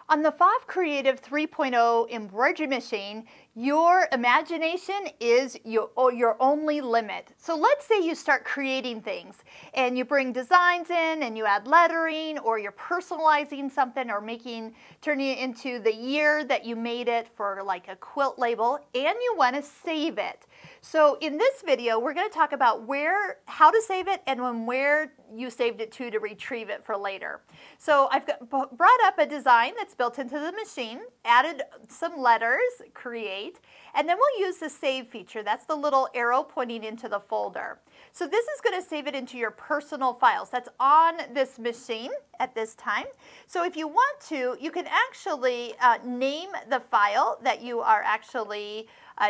On the FOV Creative 3.0 embroidery machine, your imagination is your only limit. So let's say you start creating things and you bring designs in and you add lettering, or you're personalizing something or turning it into the year that you made it for like a quilt label, and you want to save it. So in this video, we're going to talk about how to save it and where you saved it to retrieve it for later. So I've brought up a design that's built into the machine, added some letters, create, and then we'll use the save feature. That's the little arrow pointing into the folder. So this is going to save it into your personal files. That's on this machine at this time. So if you want to, you can actually name the file that you are actually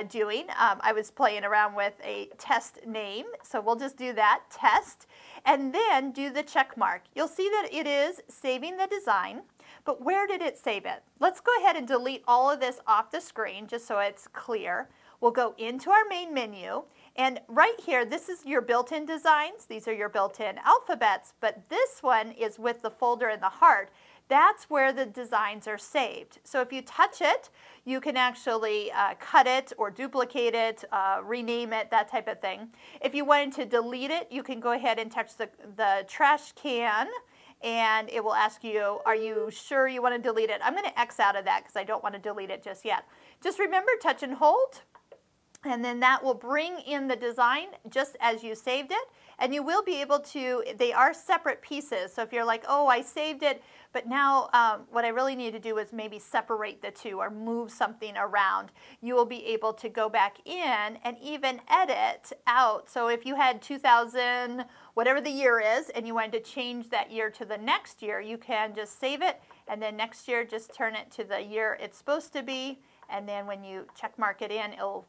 doing. I was playing around with a test name, so we'll just do that, test, and then do the check mark. You'll see that it is saving the design, but where did it save it? Let's go ahead and delete all of this off the screen just so it's clear. We'll go into our main menu, and right here, this is your built-in designs. These are your built-in alphabets, but this one is with the folder and the heart. That's where the designs are saved. So if you touch it, you can actually cut it or duplicate it, rename it, that type of thing. If you wanted to delete it, you can go ahead and touch the trash can, and it will ask you, are you sure you want to delete it? I'm going to X out of that because I don't want to delete it just yet. Just remember, touch and hold, and then that will bring in the design just as you saved it. And you will be able to, they are separate pieces. So if you're like, oh, I saved it, but now what I really need to do is maybe separate the two or move something around, you will be able to go back in and even edit out. So if you had 2000, whatever the year is, and you wanted to change that year to the next year, you can just save it, and then next year just turn it to the year it's supposed to be. And then when you check mark it in, it'll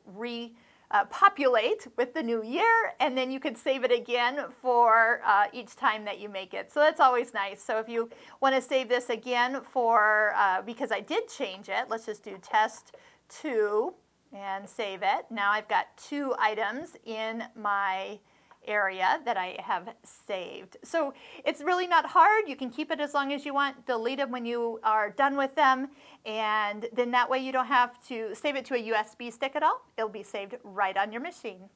populate with the new year, and then you can save it again for each time that you make it. So that's always nice. So if you want to save this again for, because I did change it, let's just do test 2 and save it. Now I've got 2 items in my area that I have saved. So it's really not hard. You can keep it as long as you want, delete them when you are done with them, and then that way you don't have to save it to a USB stick at all. It'll be saved right on your machine.